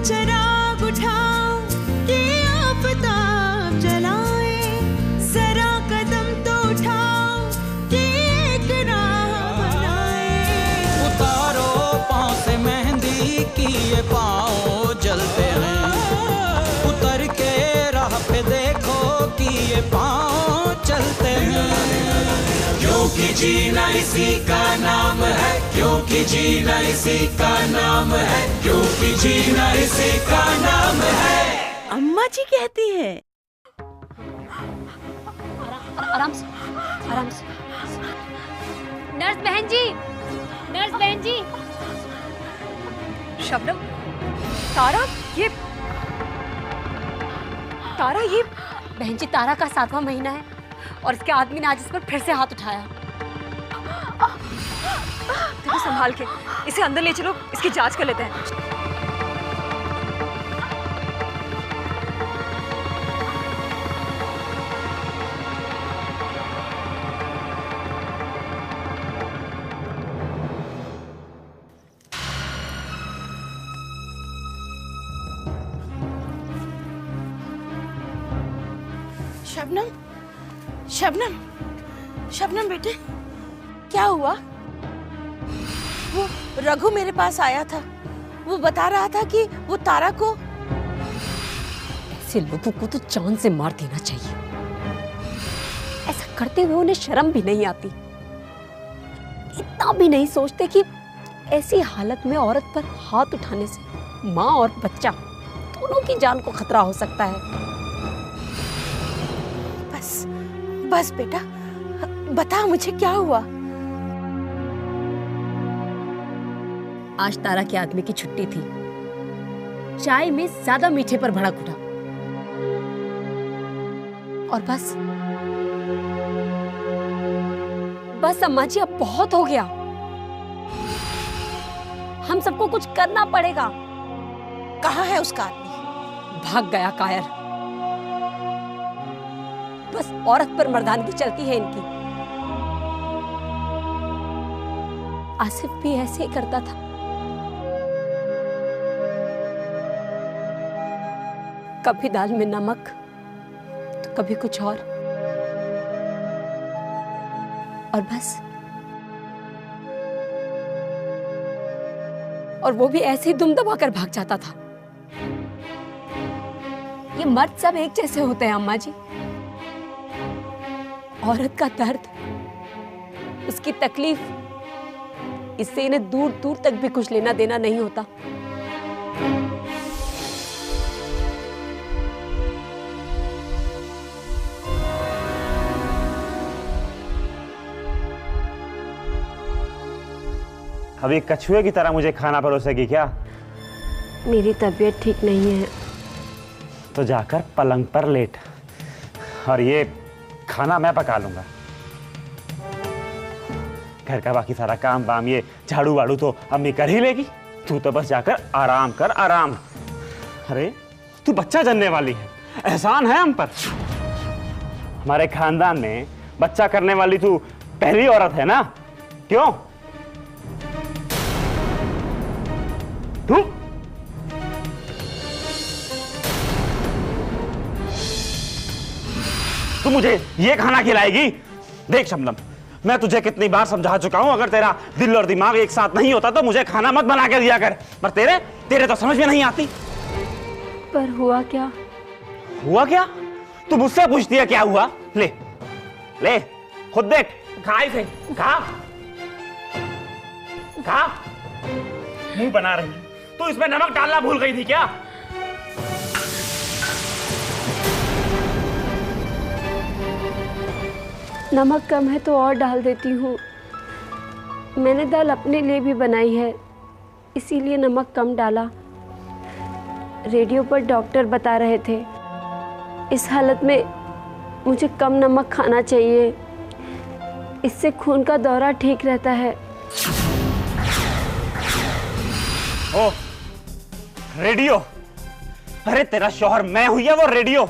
चिराग उठाओ कि आफताब जलाए, जरा कदम तो उठाओ कि एक राह बनाए। उतारो पाँव से मेहंदी की ये पाँव जलते हैं, उतर के राह पे देखो कि ये पाँव चलते हैं। क्योंकि जीना इसी का नाम है, क्योंकि जीना इसी का नाम है, क्योंकि जीना इसी का नाम है। अम्मा जी कहती है। आराम से, आराम से। नर्स बहन जी, नर्स बहन जी। शबनम, तारा, ये बहन जी, तारा का 7वां महीना है और इसके आदमी ने आज इस पर फिर से हाथ उठाया। देखो संभाल के, इसे अंदर ले चलो, इसकी जांच कर लेते हैं। शबनम, शबनम, शबनम बेटे, क्या हुआ? वो रघु मेरे पास आया था, वो बता रहा था कि वो तारा को। ऐसे लोगों को तो जान से मार देना चाहिए। ऐसा करते हुए उन्हें शर्म भी नहीं आती, इतना भी नहीं सोचते कि ऐसी हालत में औरत पर हाथ उठाने से माँ और बच्चा दोनों की जान को खतरा हो सकता है। बस बेटा, बता मुझे क्या हुआ? आज तारा के आदमी की छुट्टी थी। चाय में ज्यादा मीठे पर भड़क उठा और बस अम्मा जी, अब बहुत हो गया। हम सबको कुछ करना पड़ेगा। कहाँ है उसका आदमी? भाग गया कायर। बस औरत पर मर्दानगी चलती है इनकी। आसिफ भी ऐसे ही करता था। कभी दाल में नमक तो कभी कुछ और बस। और वो भी ऐसे ही दुम दबाकर भाग जाता था। ये मर्द सब एक जैसे होते हैं अम्मा जी। औरत का दर्द, उसकी तकलीफ, इससे इन्हें दूर दूर तक भी कुछ लेना देना नहीं होता। अभी कछुए की तरह मुझे खाना परोसेगी क्या? मेरी तबीयत ठीक नहीं है। तो जाकर पलंग पर लेट, और ये खाना मैं पका लूंगा। घर का बाकी सारा काम वाम, ये झाड़ू वाड़ू तो अम्मी कर ही लेगी। तू तो बस जाकर आराम कर, आराम। अरे तू बच्चा जनने वाली है, एहसान है हम पर। हमारे खानदान में बच्चा करने वाली तू पहली औरत है ना? क्यों? तू मुझे ये खाना खिलाएगी? देख शबनम, मैं तुझे कितनी बार समझा चुका हूं, अगर तेरा दिल और दिमाग एक साथ नहीं होता तो मुझे खाना मत बना के दिया कर। पर तेरे तो समझ में नहीं आती। पर हुआ क्या? हुआ क्या? तू मुझसे पूछती है क्या हुआ? ले ले, खुद देख, खा इसे, खा खा। मुंह बना रही, तू इसमें नमक डालना भूल गई थी क्या? नमक कम है तो और डाल देती हूँ। मैंने दाल अपने लिए भी बनाई है, इसीलिए नमक कम डाला। रेडियो पर डॉक्टर बता रहे थे इस हालत में मुझे कम नमक खाना चाहिए, इससे खून का दौरा ठीक रहता है। ओ, रेडियो? अरे तेरा शौहर मैं हुई है वो रेडियो।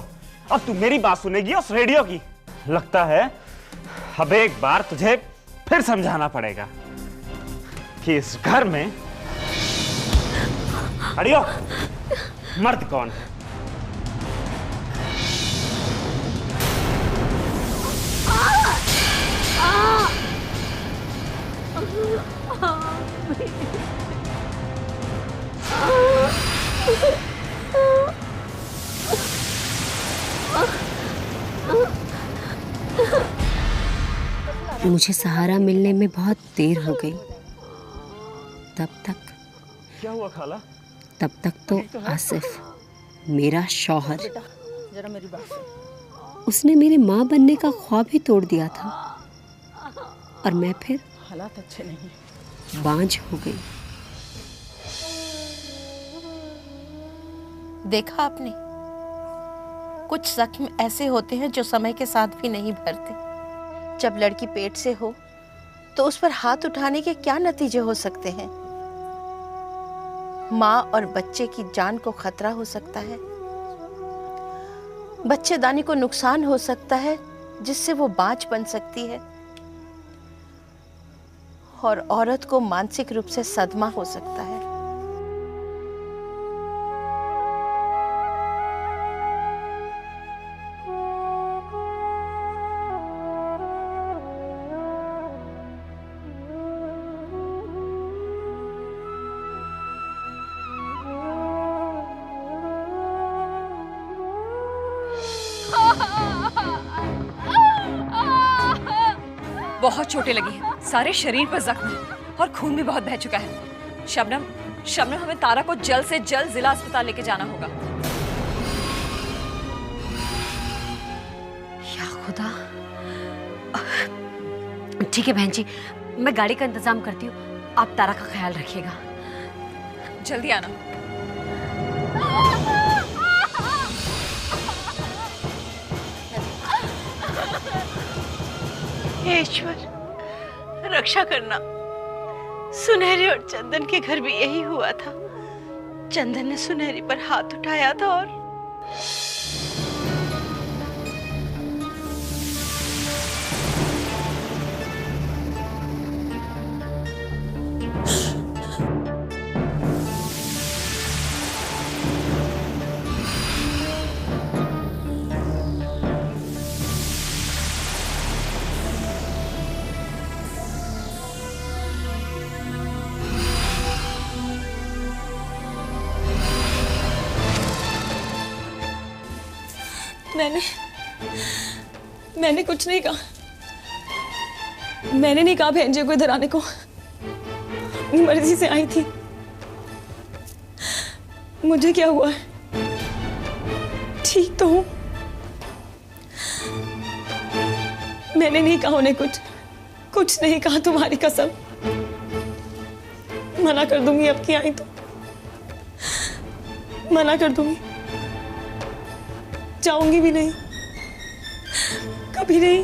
अब तू मेरी बात सुनेगी उस रेडियो की? लगता है अब एक बार तुझे फिर समझाना पड़ेगा कि इस घर में हटियो। मर्द कौन है? मुझे सहारा मिलने में बहुत देर हो गई। तब तक क्या हुआ खाला? तब तक तो आसिफ, मेरा शौहर, जरा मेरी बात सुन। उसने मेरी माँ बनने का ख्वाब ही तोड़ दिया था और मैं फिर हालात अच्छे नहीं। बांझ हो गई। देखा आपने, कुछ जख्म ऐसे होते हैं जो समय के साथ भी नहीं भरते। जब लड़की पेट से हो तो उस पर हाथ उठाने के क्या नतीजे हो सकते हैं? माँ और बच्चे की जान को खतरा हो सकता है, बच्चेदानी को नुकसान हो सकता है जिससे वो बाँझ बन सकती है, और औरत को मानसिक रूप से सदमा हो सकता है। बहुत चोटें लगी हैं, सारे शरीर पर जख्म है और खून भी बहुत बह चुका है। शबनम, शबनम, हमें तारा को जल्द से जल्द जिला अस्पताल लेके जाना होगा। या खुदा। ठीक है बहन जी, मैं गाड़ी का इंतजाम करती हूँ, आप तारा का ख्याल रखिएगा। जल्दी आना। हे ईश्वर, रक्षा करना। सुनहरी और चंदन के घर भी यही हुआ था। चंदन ने सुनहरी पर हाथ उठाया था और मैंने कुछ नहीं कहा। मैंने नहीं कहा बहन जी को इधर आने को। अपनी मर्जी से आई थी। मुझे क्या हुआ है? ठीक तो हूं। मैंने नहीं कहा उन्हें कुछ नहीं कहा, तुम्हारी कसम। मना कर दूंगी अब की आई तो, मना कर दूंगी। जाऊंगी भी नहीं, कभी नहीं।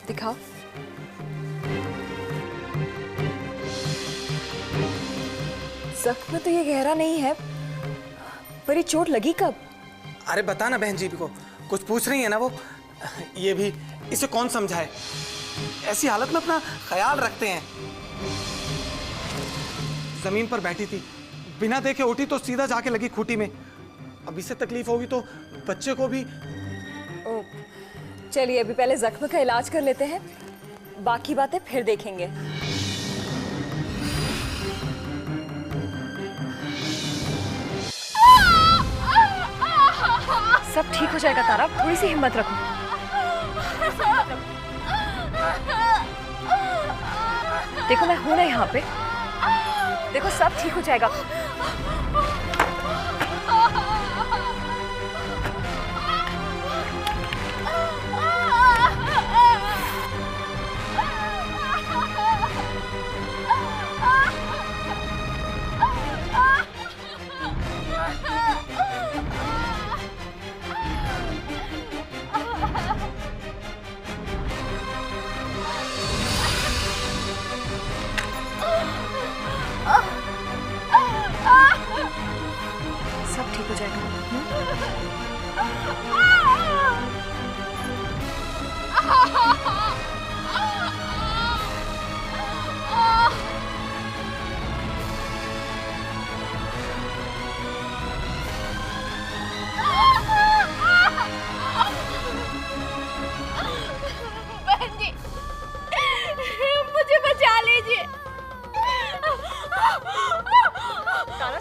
दिखाओ। जख्म तो ये गहरा नहीं है, पर ये चोट लगी कब? अरे बता ना बहन जी को, कुछ पूछ रही है ना वो। ये भी इसे कौन समझाए, ऐसी हालत में अपना ख्याल रखते हैं। जमीन पर बैठी थी, बिना देखे उठी तो सीधा जाके लगी खूंटी में। अब इससे तकलीफ होगी तो बच्चे को भी। चलिए अभी पहले जख्म का इलाज कर लेते हैं, बाकी बातें फिर देखेंगे। सब ठीक हो जाएगा तारा, थोड़ी सी हिम्मत रखो। देखो मैं हूं ना यहाँ पे, देखो सब ठीक हो जाएगा। सब ठीक हो जाएगा। बहन जी, मुझे बचा लीजिए।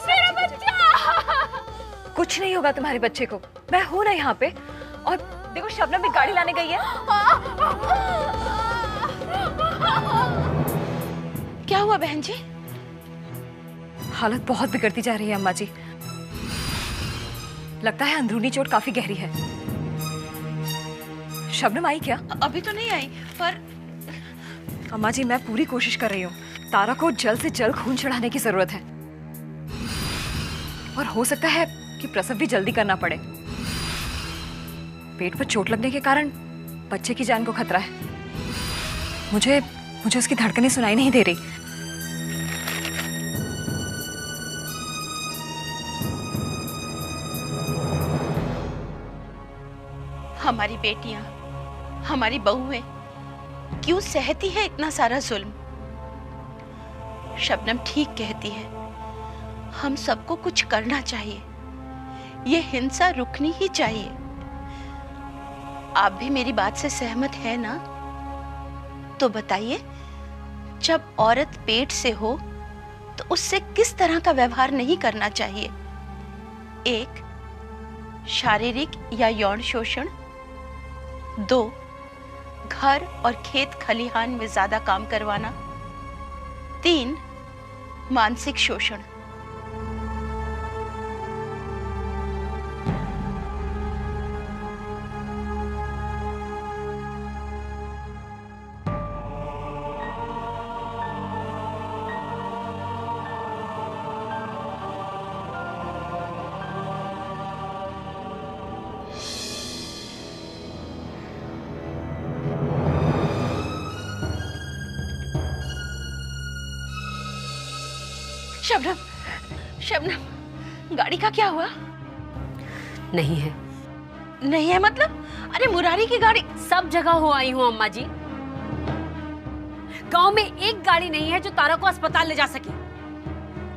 मेरा बच्चा। कुछ नहीं होगा तुम्हारे बच्चे को, मैं हूं ना यहाँ पे। और देखो शबनम भी गाड़ी लाने गई है। क्या हुआ बहन जी? हालत बहुत बिगड़ती जा रही है अम्मा जी, लगता है अंदरूनी चोट काफी गहरी है। शबनम आई क्या? अभी तो नहीं आई, पर अम्मा जी मैं पूरी कोशिश कर रही हूँ, तारा को जल्द से जल्द खून चढ़ाने की जरूरत है। और हो सकता है कि प्रसव भी जल्दी करना पड़े। पेट पर चोट लगने के कारण बच्चे की जान को खतरा है। मुझे उसकी धड़कनें सुनाई नहीं दे रही। हमारी बेटियां, हमारी बहुएं क्यों सहती है इतना सारा जुल्म? शबनम ठीक कहती है, हम सबको कुछ करना चाहिए। ये हिंसा रुकनी ही चाहिए। आप भी मेरी बात से सहमत है ना? तो बताइए, जब औरत पेट से हो तो उससे किस तरह का व्यवहार नहीं करना चाहिए? 1, शारीरिक या यौन शोषण। 2, घर और खेत खलिहान में ज्यादा काम करवाना। 3, मानसिक शोषण। शबनम, शबनम, गाड़ी का क्या हुआ? नहीं है। नहीं है मतलब? अरे मुरारी की गाड़ी। सब जगह हो आई हूँ अम्मा जी। गांव में एक गाड़ी नहीं है जो तारा को अस्पताल ले जा सके।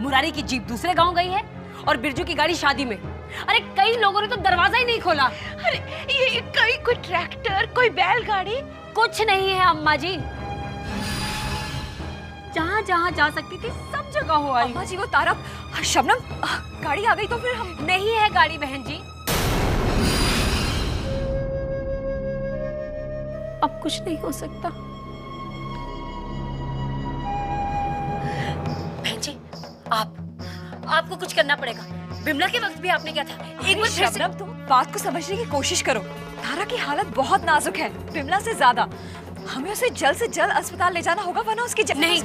मुरारी की जीप दूसरे गांव गई है और बिरजू की गाड़ी शादी में। अरे कई लोगों ने तो दरवाजा ही नहीं खोला। अरे ये कोई ट्रैक्टर, कोई बैलगाड़ी कुछ नहीं है अम्मा जी। जहाँ जहाँ जा सकती थी सब जगह हो आई। अम्मा जी वो तारा, शबनम गाड़ी आ गई तो फिर हम। नहीं है गाड़ी बहन जी। अब कुछ नहीं हो सकता। बहन जी आपको कुछ करना पड़ेगा। बिमला के वक्त भी आपने क्या था? एक बार फिर से शबनम तुम बात को समझने की कोशिश करो। तारा की हालत बहुत नाजुक है, बिमला से ज्यादा। हमें उसे जल्द से जल्द अस्पताल ले जाना होगा, वरना उसकी नहीं।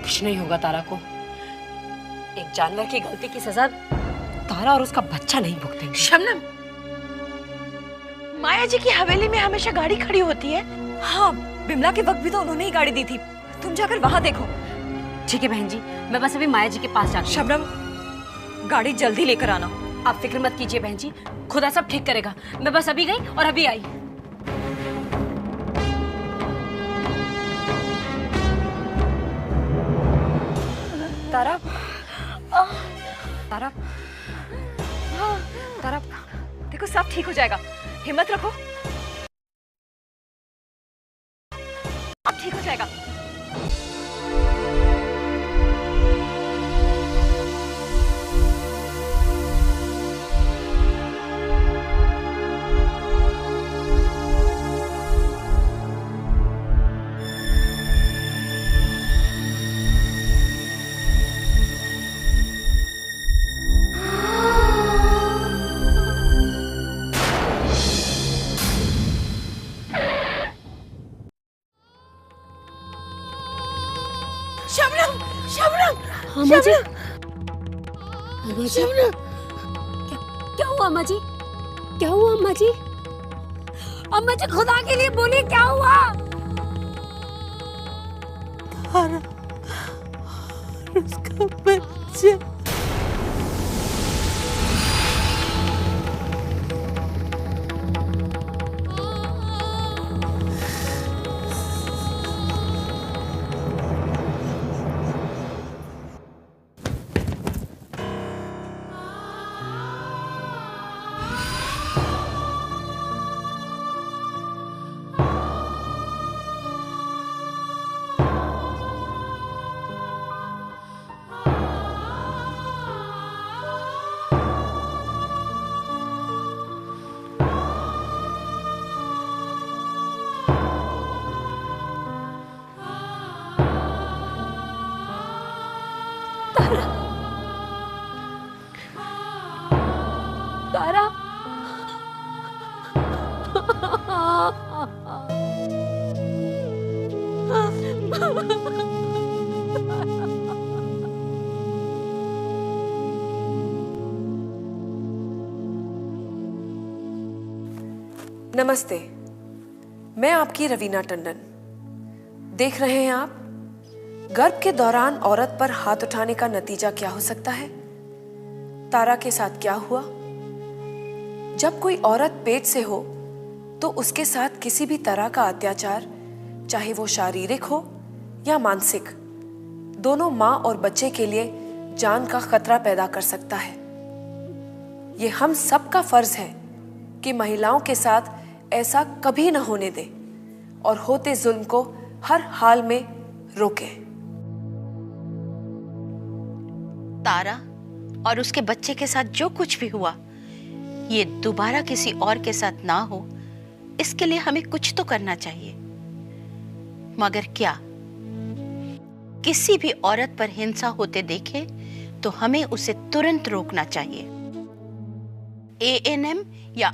कुछ नहीं होगा तारा को। एक जानवर की गलती की सजा तारा और उसका बच्चा नहीं भुगतेंगे। शबनम, माया जी की हवेली में हमेशा गाड़ी खड़ी होती है। हाँ, बिमला के वक्त भी तो उन्होंने ही गाड़ी दी थी। तुम जाकर वहां देखो। ठीक है बहन जी, मैं बस अभी माया जी के पास जाती हूँ। शबनम गाड़ी जल्दी लेकर आना। आप फिक्र मत कीजिए बहन जी, खुदा सब ठीक करेगा। मैं बस अभी गई और अभी आई। तारा, तारा, तारा, देखो सब ठीक हो जाएगा, हिम्मत रखो, अब ठीक हो जाएगा। अम्मा जी, शबनम, क्या हुआ अम्मा जी? क्या हुआ अम्मा जी? अम्मा जी खुदा के लिए बोलिए क्या हुआ? तारा और उसका बच्चा। तारा, नमस्ते, मैं आपकी रवीना टंडन। देख रहे हैं आप, गर्भ के दौरान औरत पर हाथ उठाने का नतीजा क्या हो सकता है। तारा के साथ क्या हुआ? जब कोई औरत पेट से हो तो उसके साथ किसी भी तरह का अत्याचार, चाहे वो शारीरिक हो या मानसिक, दोनों माँ और बच्चे के लिए जान का खतरा पैदा कर सकता है। ये हम सबका फर्ज है कि महिलाओं के साथ ऐसा कभी न होने दें और होते जुल्म को हर हाल में रोकें। तारा और उसके बच्चे के साथ जो कुछ भी हुआ, ये दोबारा किसी और के साथ ना हो, इसके लिए हमें कुछ तो करना चाहिए। मगर क्या? किसी भी औरत पर हिंसा होते देखे तो हमें उसे तुरंत रोकना चाहिए। ANM या